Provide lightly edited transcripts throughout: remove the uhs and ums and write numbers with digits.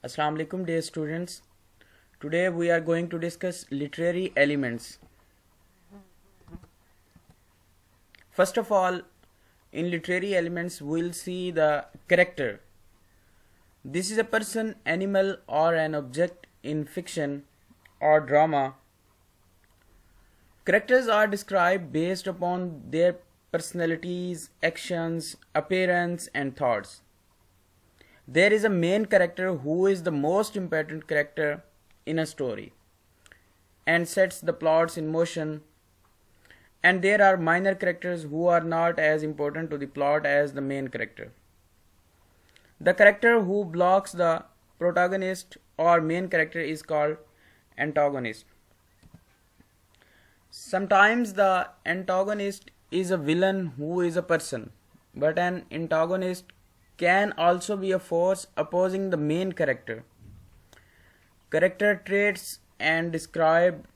Assalamu alaikum dear students. Today we are going to discuss literary elements. First of all, in literary elements we'll see the character. This is a person, animal or an object in fiction or drama. Characters are described based upon their personalities, actions, appearance and thoughts. There is a main character who is the most important character in a story and sets the plots in motion, and there are minor characters who are not as important to the plot as the main character. The character who blocks the protagonist or main character is called antagonist. Sometimes the antagonist is a villain who is a person, but an antagonist can also be a force opposing the main character. Character traits and described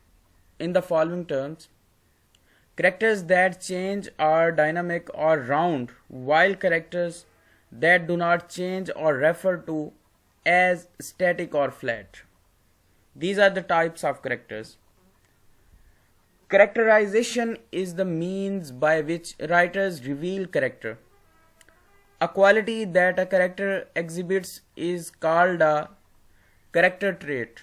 in the following terms. Characters that change are dynamic or round, while characters that do not change are referred to as static or flat. These are the types of characters. Characterization is the means by which writers reveal character. A quality that a character exhibits is called a character trait.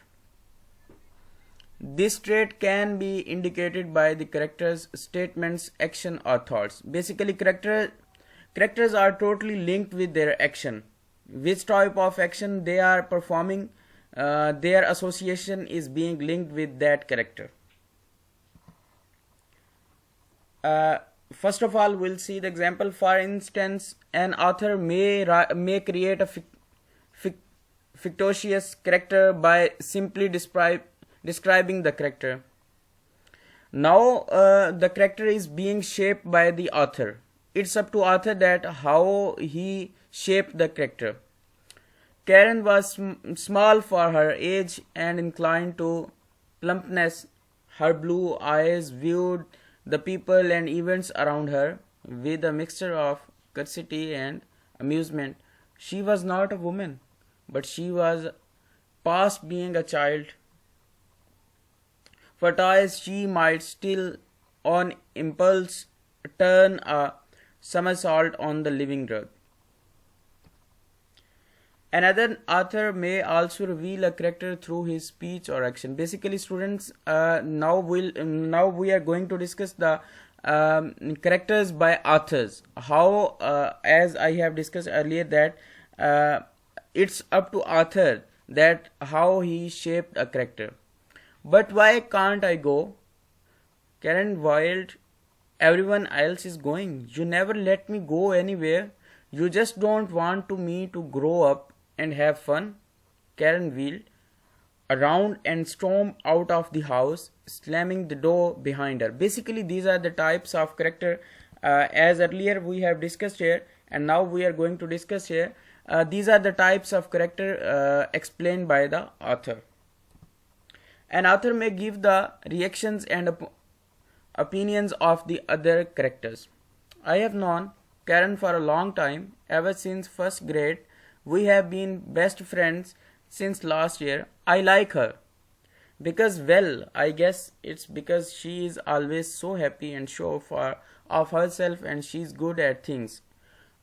This trait can be indicated by the character's statements, action or thoughts. Basically, characters are totally linked with their action. Which type of action they are performing, their association is being linked with that character. First of all, we'll see the example. For instance, an author may create a fictitious character by simply describing the character. Now, the character is being shaped by the author. It's up to author that how he shaped the character. Karen was small for her age and inclined to plumpness. Her blue eyes viewed the people and events around her with a mixture of curiosity and amusement. She was not a woman, but she was past being a child. For toys, she might still, on impulse, turn a somersault on the living rug. Another author may also reveal a character through his speech or action. Basically, students, now we are going to discuss the characters by authors. How, as I have discussed earlier, that it's up to author that how he shaped a character. But why can't I go? Karen wailed. Everyone else is going. You never let me go anywhere. You just don't want me to grow up and have fun. Karen wheeled around and stormed out of the house, slamming the door behind her. Basically, these are the types of character as earlier we have discussed here, and now we are going to discuss here. These are the types of character explained by the author. An author may give the reactions and opinions of the other characters. I have known Karen for a long time, ever since first grade. We have been best friends since last year. I like her. Because, well, I guess it's because she is always so happy and sure of herself, and she's good at things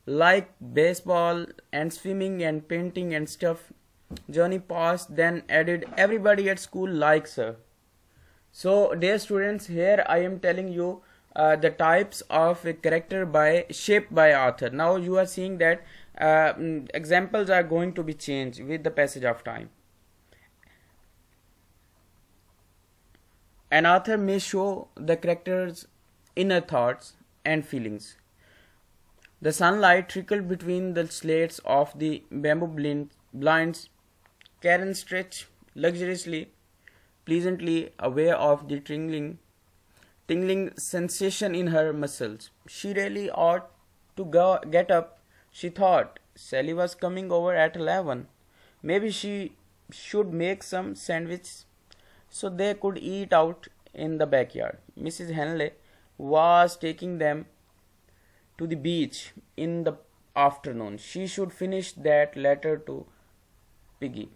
like baseball and swimming and painting and stuff. Johnny paused, then added, everybody at school likes her. So, dear students, here I am telling you the types of a character shaped by author. Now you are seeing that examples are going to be changed with the passage of time. An author may show the character's inner thoughts and feelings. The sunlight trickled between the slates of the bamboo blinds. Karen stretched luxuriously, pleasantly aware of the tingling sensation in her muscles. She really ought to get up, she thought. Sally was coming over at 11. Maybe she should make some sandwiches so they could eat out in the backyard. Mrs. Henley was taking them to the beach in the afternoon. She should finish that letter to Piggy.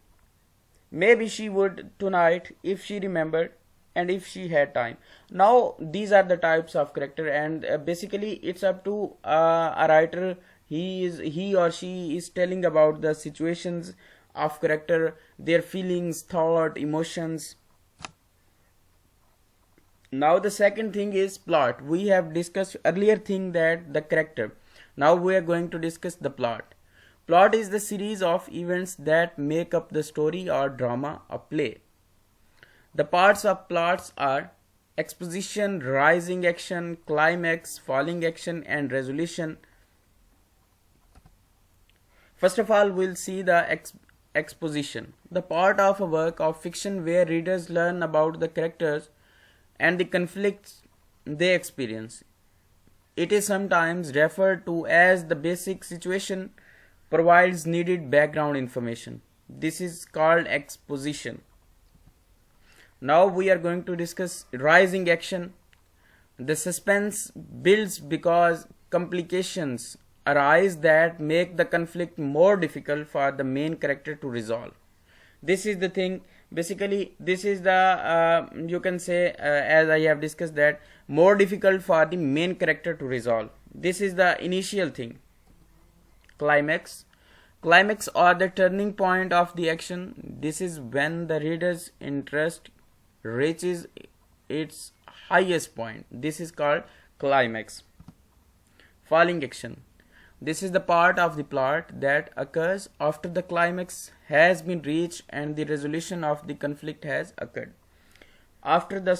Maybe she would tonight if she remembered and if she had time. Now these are the types of character, and basically it's up to a writer. He or she is telling about the situations of character, their feelings, thought, emotions. Now the second thing is plot. We have discussed earlier thing that the character. Now we are going to discuss the plot. Plot is the series of events that make up the story or drama or play. The parts of plots are exposition, rising action, climax, falling action, and resolution. First of all, we'll see the exposition, the part of a work of fiction where readers learn about the characters and the conflicts they experience. It is sometimes referred to as the basic situation, provides needed background information. This is called exposition. Now we are going to discuss rising action. The suspense builds because complications arise that make the conflict more difficult for the main character to resolve. This is the thing. Basically, this is the you can say as I have discussed that more difficult for the main character to resolve. This is the initial thing. Climax. Climax or the turning point of the action. This is when the reader's interest reaches its highest point. This is called climax. Falling action. This is the part of the plot that occurs after the climax has been reached and the resolution of the conflict has occurred. After the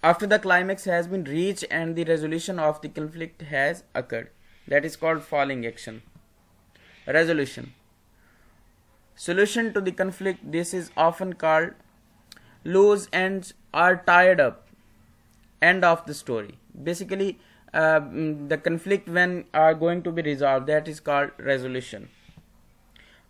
after the climax has been reached and the resolution of the conflict has occurred. That is called falling action. Resolution. Solution to the conflict. This is often called loose ends or tied up end of the story. Basically, the conflict when are going to be resolved, that is called resolution.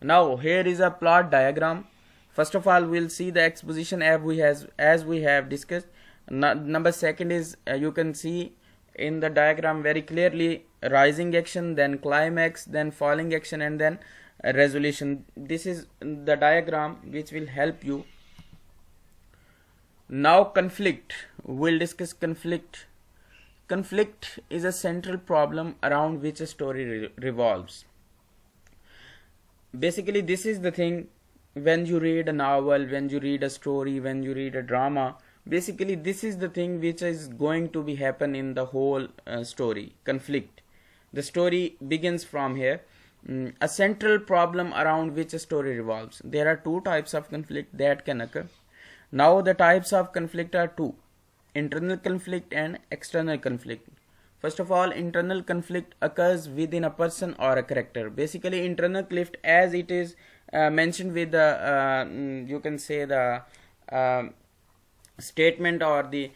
Now here is a plot diagram. First of all, we'll see the exposition as we have discussed. Number second is you can see in the diagram very clearly rising action, then climax, then falling action, and then resolution. This is the diagram which will help you. Now conflict. We'll discuss conflict. Conflict is a central problem around which a story revolves. Basically, this is the thing when you read a novel, when you read a story, when you read a drama. Basically, this is the thing which is going to be happen in the whole story. Conflict. The story begins from here. A central problem around which a story revolves. There are two types of conflict that can occur. Now the types of conflict are two: internal conflict and external conflict. First of all, internal conflict occurs within a person or a character. Basically, internal conflict, as it is mentioned with the you can say the statement or the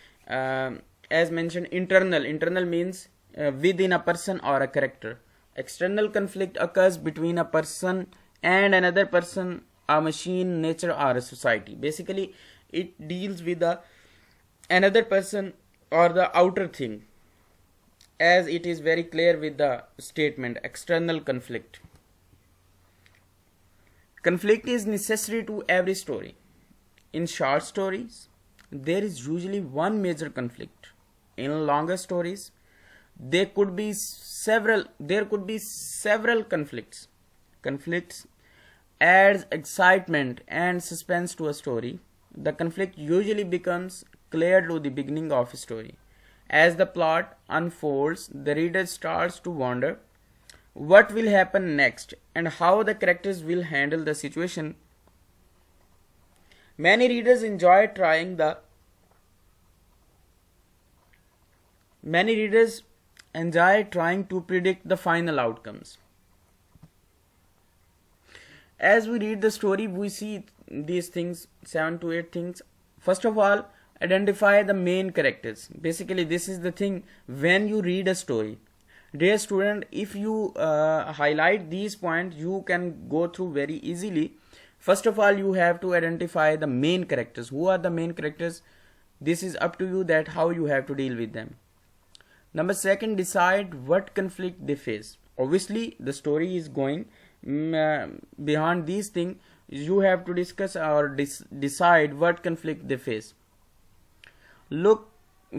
as mentioned, internal means within a person or a character. External conflict occurs between a person and another person, a machine, nature, or a society. Basically, it deals with another person or the outer thing, as it is very clear with the statement external conflict. Conflict is necessary to every story. In short stories, there is usually one major conflict. In longer stories, there could be several conflicts. Conflicts adds excitement and suspense to a story. The conflict usually becomes clear to the beginning of a story. As the plot unfolds, the reader starts to wonder what will happen next and how the characters will handle the situation. Many readers enjoy trying to predict the final outcomes. As we read the story, we see these things, 7 to 8 things. First of all, identify the main characters. Basically, this is the thing when you read a story. Dear student, if you highlight these points, you can go through very easily. First of all, you have to identify the main characters. Who are the main characters? This is up to you that how you have to deal with them. Number second, decide what conflict they face. Obviously, the story is going behind these things, you have to discuss or decide what conflict they face. Look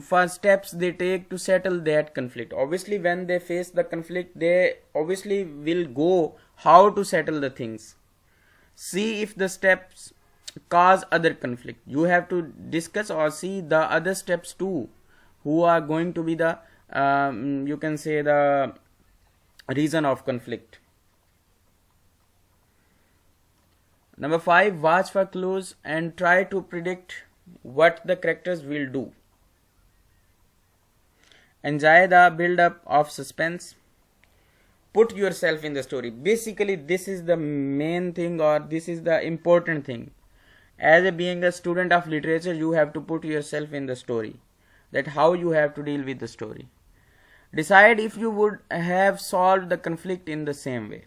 for steps they take to settle that conflict. Obviously, when they face the conflict, they obviously will go how to settle the things. See if the steps cause other conflict. You have to discuss or see the other steps too, who are going to be the you can say the reason of conflict. Number 5, watch for clues and try to predict what the characters will do. Enjoy the build up of suspense. Put yourself in the story. Basically, this is the main thing, or this is the important thing. As being a student of literature, you have to put yourself in the story. That how you have to deal with the story. Decide if you would have solved the conflict in the same way.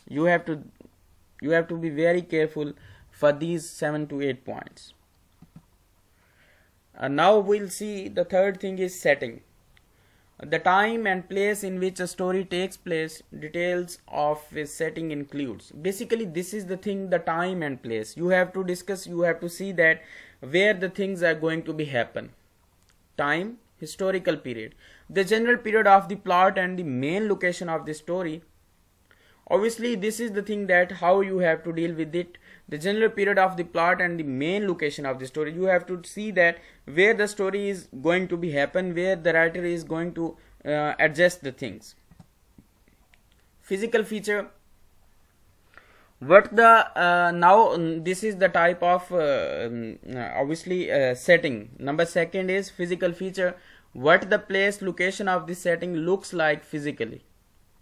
You have to be very careful for these 7 to 8 points. Now we'll see the third thing is setting. The time and place in which a story takes place, details of a setting includes. Basically, this is the thing, the time and place. You have to discuss, you have to see that where the things are going to be happen. Time, historical period. The general period of the plot and the main location of the story. Obviously, this is the thing that how you have to deal with it. The general period of the plot and the main location of the story. You have to see that where the story is going to be happen, where the writer is going to adjust the things. Physical feature. What the now this is the type of obviously setting. Number 2 is physical feature. What the place, location of the setting looks like physically.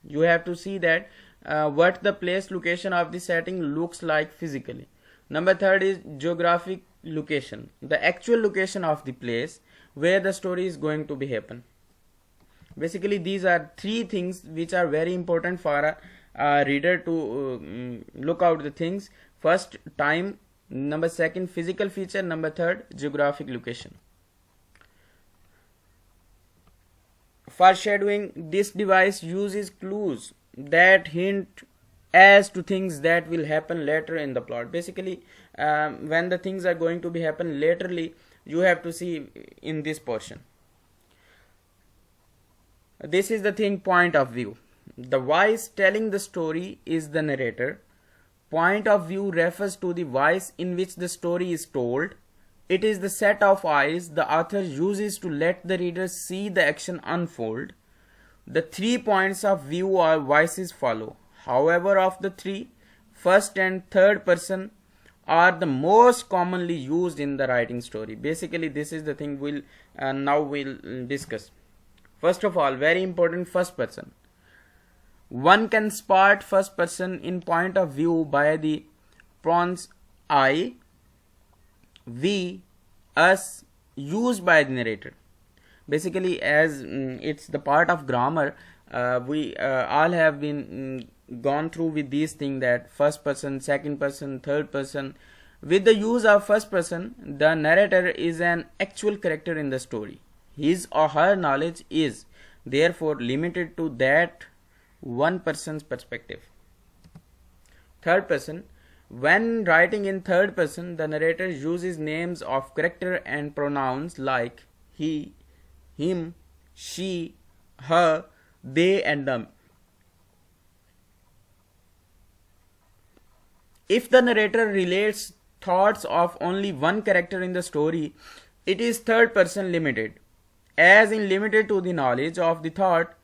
You have to see that what the place, location of the setting looks like physically. Number 3 is geographic location. The actual location of the place where the story is going to be happen. Basically, these are 3 things which are very important for a reader to look out the things. First, time. Number 2, physical feature. Number 3, geographic location. Foreshadowing. This device uses clues that hint as to things that will happen later in the plot. Basically, when the things are going to be happen laterly, you have to see in this portion. This is the thing, point of view. The voice telling the story is the narrator. Point of view refers to the voice in which the story is told. It is the set of eyes the author uses to let the reader see the action unfold. The 3 points of view or voices follow. However, of the 3, first and third person are the most commonly used in the writing story. Basically, this is the thing we'll discuss. First of all, very important, first person. One can spot first person in point of view by the pronouns I, we, us used by the narrator. Basically, as it's the part of grammar, we all have been gone through with these things, that first person, second person, third person. With the use of first person, the narrator is an actual character in the story. His or her knowledge is therefore limited to that one person's perspective. Third person. When writing in third person, the narrator uses names of character and pronouns like he, him, she, her, they, and them. If the narrator relates thoughts of only one character in the story, it is third person limited, as in limited to the knowledge of the thought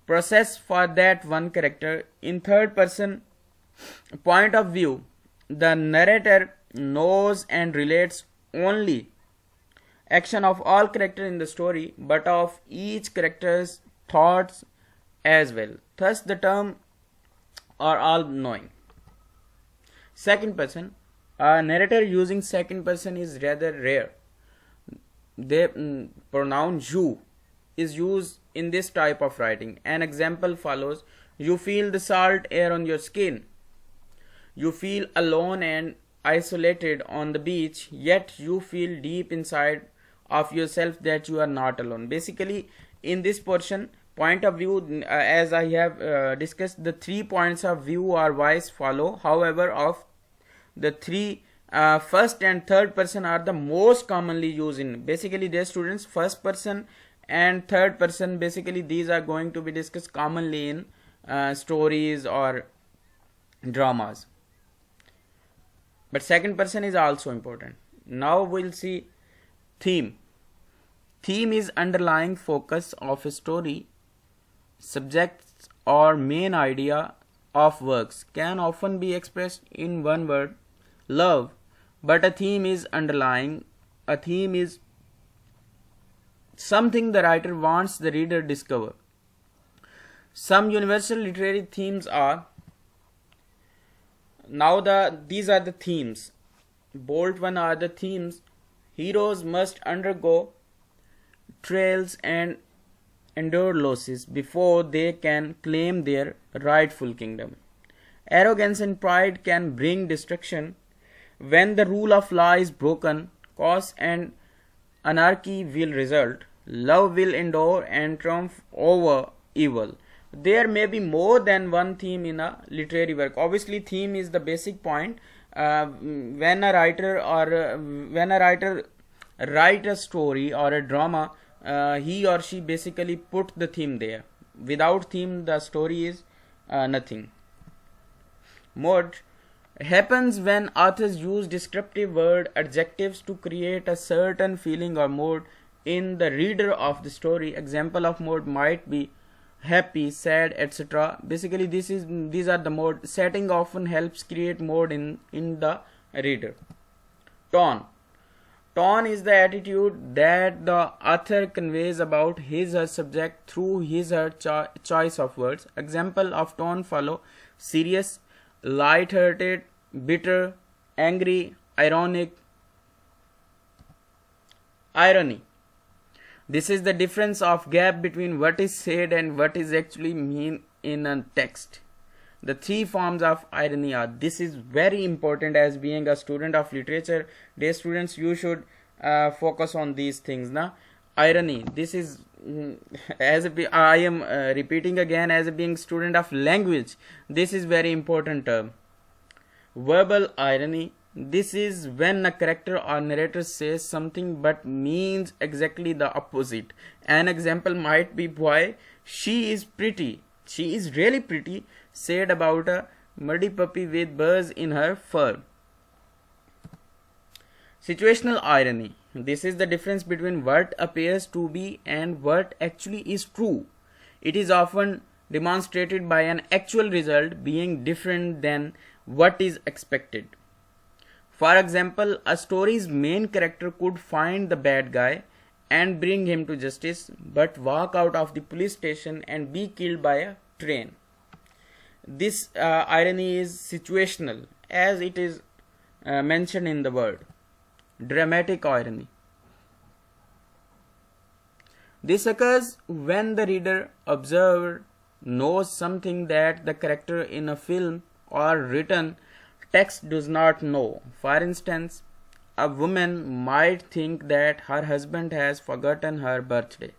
process for that one character. In third person point of view, the narrator knows and relates only action of all characters in the story, but of each character's thoughts as well. Thus, the term are all knowing. Second person. A narrator using second person is rather rare. The pronoun you is used in this type of writing. An example follows. You feel the salt air on your skin. You feel alone and isolated on the beach, yet you feel deep inside of yourself that you are not alone. Basically, in this portion, point of view, as I have discussed, the 3 points of view are wise follow. However, of the 3, first and third person are the most commonly used in, basically, dear students, first person and third person, basically these are going to be discussed commonly in stories or dramas, but second person is also important. Now we'll see theme. Theme is underlying focus of a story. Subjects or main idea of works can often be expressed in one word, love, but a theme is underlying. A theme is something the writer wants the reader to discover. Some universal literary themes are, these are the themes. Bold one are the themes. Heroes must undergo trials and endure losses before they can claim their rightful kingdom. Arrogance and pride can bring destruction. When the rule of law is broken, chaos and anarchy will result. Love will endure and triumph over evil. There may be more than one theme in a literary work. Obviously, theme is the basic point. When a writer write a story or a drama, he or she basically put the theme there. Without theme, the story is nothing. Mode happens when authors use descriptive word adjectives to create a certain feeling or mood in the reader of the story. Example of mode might be happy, sad, etc. Basically, these are the mode. Setting often helps create mode in the reader. Tone. Tone is the attitude that the author conveys about his or her subject through his or her choice of words. Example of tone follow: serious, light-hearted, bitter, angry, ironic. Irony. This is the difference of gap between what is said and what is actually mean in a text. The 3 forms of irony are. This is very important as being a student of literature. Dear students, you should focus on these things. Now, irony. This is I am repeating again, as being student of language. This is very important term. Verbal irony. This is when a character or narrator says something but means exactly the opposite. An example might be, boy, she is pretty. She is really pretty, said about a muddy puppy with burrs in her fur. Situational irony. This is the difference between what appears to be and what actually is true. It is often demonstrated by an actual result being different than what is expected. For example, a story's main character could find the bad guy and bring him to justice, but walk out of the police station and be killed by a train. This irony is situational, as it is mentioned in the word. Dramatic irony. This occurs when the reader, observer, knows something that the character in a film or written text does not know. For instance, a woman might think that her husband has forgotten her birthday,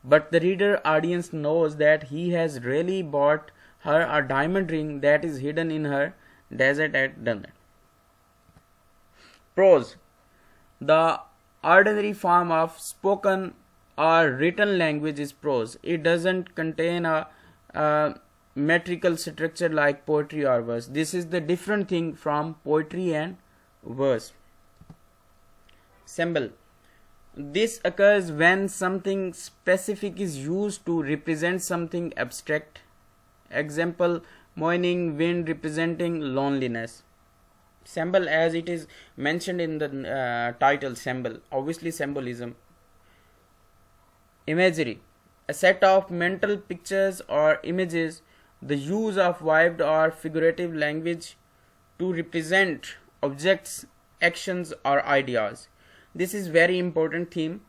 but the reader audience knows that he has really bought her a diamond ring that is hidden in her desert at Dunnet. Prose. The ordinary form of spoken or written language is prose. It doesn't contain a metrical structure like poetry or verse. This is the different thing from poetry and verse. Symbol. This occurs when something specific is used to represent something abstract. Example, mourning wind representing loneliness. Symbol, as it is mentioned in the title, symbol. Obviously, symbolism. Imagery. A set of mental pictures or images. The use of vivid or figurative language to represent objects, actions, or ideas. This is very important theme.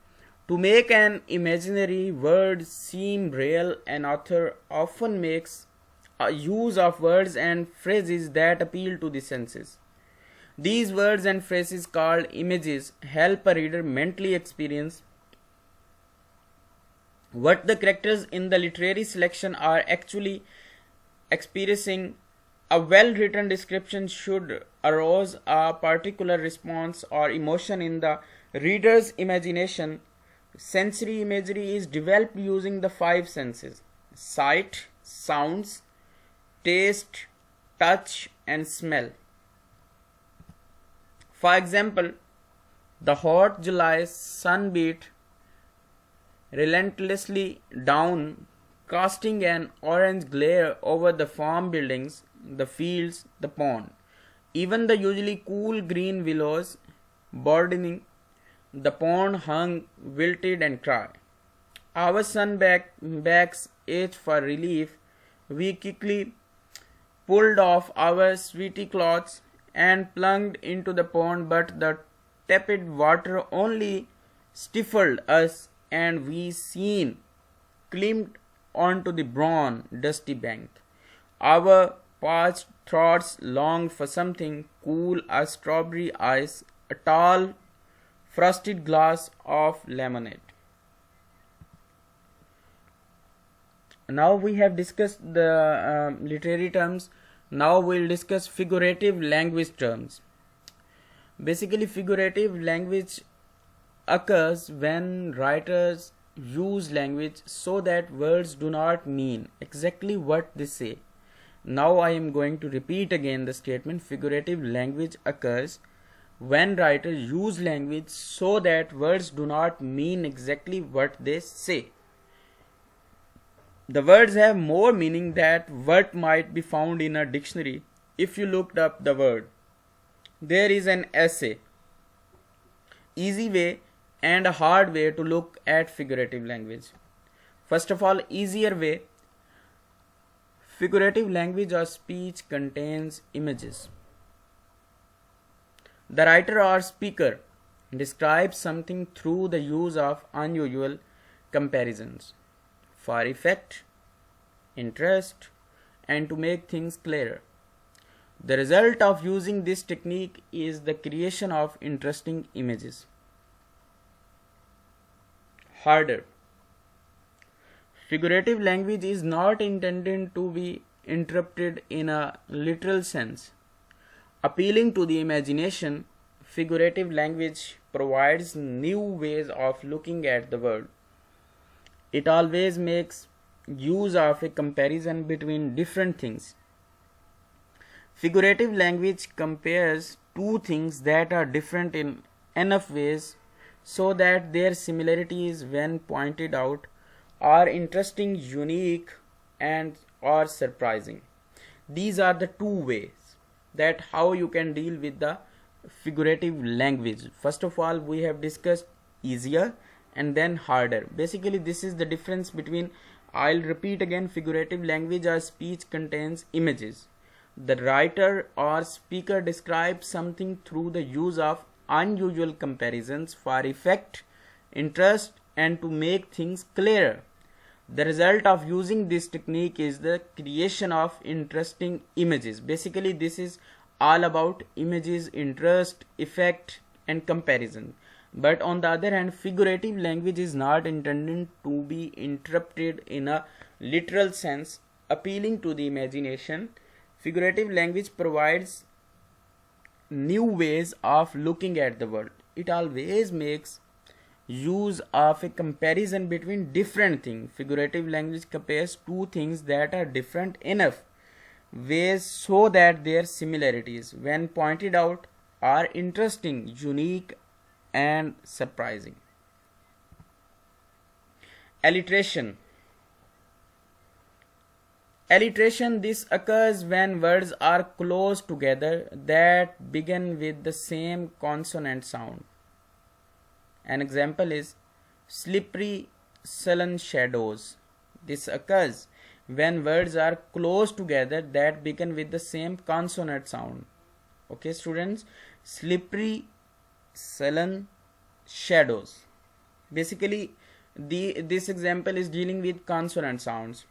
To make an imaginary word seem real, an author often makes a use of words and phrases that appeal to the senses. These words and phrases, called images, help a reader mentally experience what the characters in the literary selection are actually experiencing. A well written description should arouse a particular response or emotion in the reader's imagination. Sensory imagery is developed using the five senses: sight, sounds, taste, touch, and smell. For example, the hot July sun beat relentlessly down, casting an orange glare over the farm buildings, the fields, the pond. Even the usually cool green willows bordering the pond hung wilted and dry. Our backs ached for relief. We quickly pulled off our sweaty clothes and plunged into the pond, but the tepid water only stifled us, and we soon climbed onto the brown, dusty bank. Our parched throats longed for something cool, a strawberry ice, a tall, frosted glass of lemonade. Now we have discussed the literary terms. Now we'll discuss figurative language terms. Basically, figurative language occurs when writers use language so that words do not mean exactly what they say. Now I am going to repeat again the statement: figurative language occurs when writers use language so that words do not mean exactly what they say. The words have more meaning than what might be found in a dictionary if you looked up the word. There is an essay, easy way and a hard way to look at figurative language. First of all, easier way. Figurative language or speech contains images. The writer or speaker describes something through the use of unusual comparisons for effect, interest, and to make things clearer. The result of using this technique is the creation of interesting images. Harder. Figurative language is not intended to be interpreted in a literal sense. Appealing to the imagination, figurative language provides new ways of looking at the world. It always makes use of a comparison between different things. Figurative language compares two things that are different in enough ways so that their similarities, when pointed out, are interesting, unique, and or surprising. These are the two ways that how you can deal with the figurative language. First of all, we have discussed easier and then harder. Basically, this is the difference between, I'll repeat again, figurative language or speech contains images. The writer or speaker describes something through the use of unusual comparisons for effect, interest, and to make things clearer. The result of using this technique is the creation of interesting images. Basically, this is all about images, interest, effect, and comparison. But on the other hand, figurative language is not intended to be interpreted in a literal sense, appealing to the imagination. Figurative language provides new ways of looking at the world. It always makes use of a comparison between different things. Figurative language compares two things that are different enough ways so that their similarities, when pointed out, are interesting, unique, and surprising. Alliteration. Alliteration, this occurs when words are close together that begin with the same consonant sound. An example is slippery sullen shadows. This occurs when words are close together that begin with the same consonant sound. Okay, students, slippery sullen shadows. Basically, this example is dealing with consonant sounds.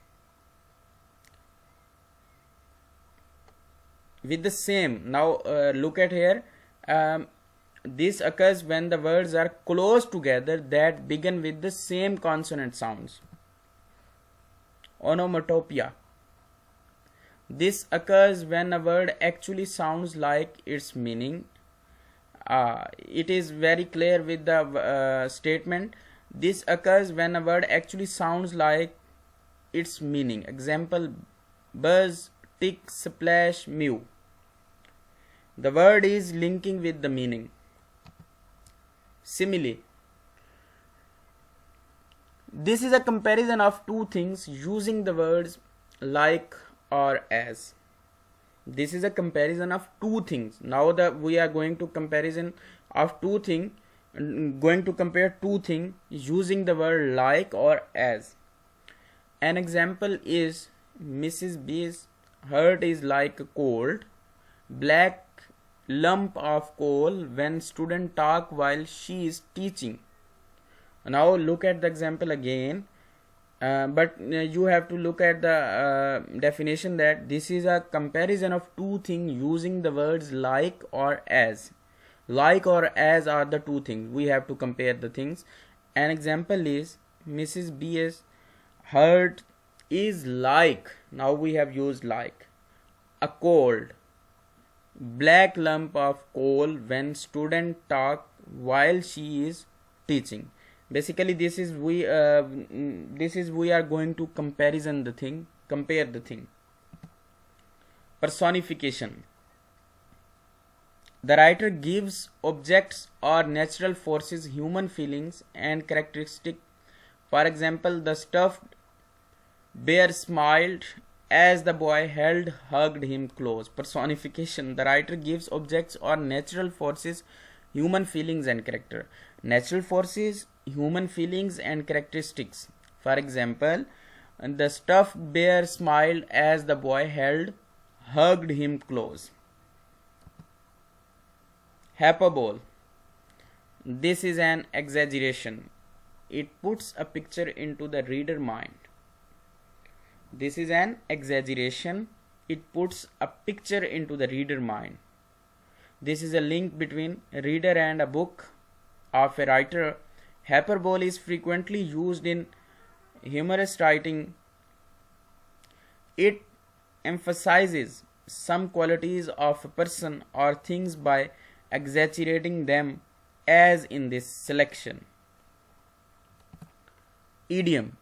With the same, now look at here. This occurs when the words are close together that begin with the same consonant sounds. onomatopoeia. This occurs when a word actually sounds like its meaning. It is very clear with the statement. This occurs when a word actually sounds like its meaning. Example: buzz, tick, splash, mew. The word is linking with the meaning. Simile. This is a comparison of two things using the words like or as. This is a comparison of two things. Now that we are going to comparison of two things, going to compare two things using the word like or as. An example is Mrs. B's hurt is like a cold, black lump of coal when student talk while she is teaching. Now look at the example again, but you have to look at the definition that this is a comparison of two things using the words like or as. Like or as are the two things. We have to compare the things. An example is Mrs. B's hurt is like, now we have used like, a cold, black lump of coal when student talk while she is teaching. Basically this is we are going to compare the thing. Personification. The writer gives objects or natural forces human feelings and characteristics. For example, the stuffed bear smiled as the boy hugged him close. Personification. The writer gives objects or natural forces human feelings and character. Natural forces, human feelings and characteristics. For example, the stuffed bear smiled as the boy hugged him close. Hyperbole. This is an exaggeration. It puts a picture into the reader mind. This is an exaggeration. It puts a picture into the reader mind. This is a link between a reader and a book of a writer. Hyperbole is frequently used in humorous writing. It emphasizes some qualities of a person or things by exaggerating them, as in this selection. Idiom.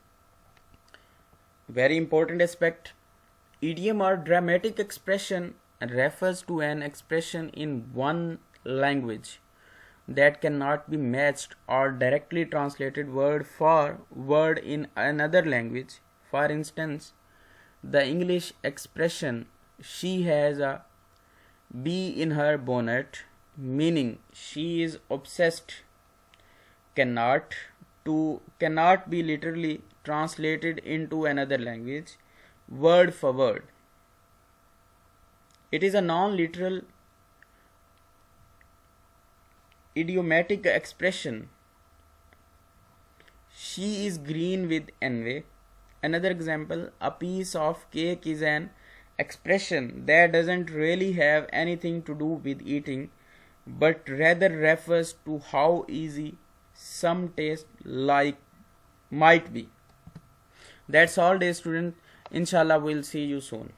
Very important aspect. Idiom or dramatic expression refers to an expression in one language that cannot be matched or directly translated word for word in another language. For instance, the English expression "she has a bee in her bonnet," meaning she is obsessed, cannot be literally translated into another language word for word. It is a non-literal idiomatic expression. She is green with envy. Another example, a piece of cake is an expression that doesn't really have anything to do with eating, but rather refers to how easy some taste like might be. That's all, dear student. Inshallah, we'll see you soon.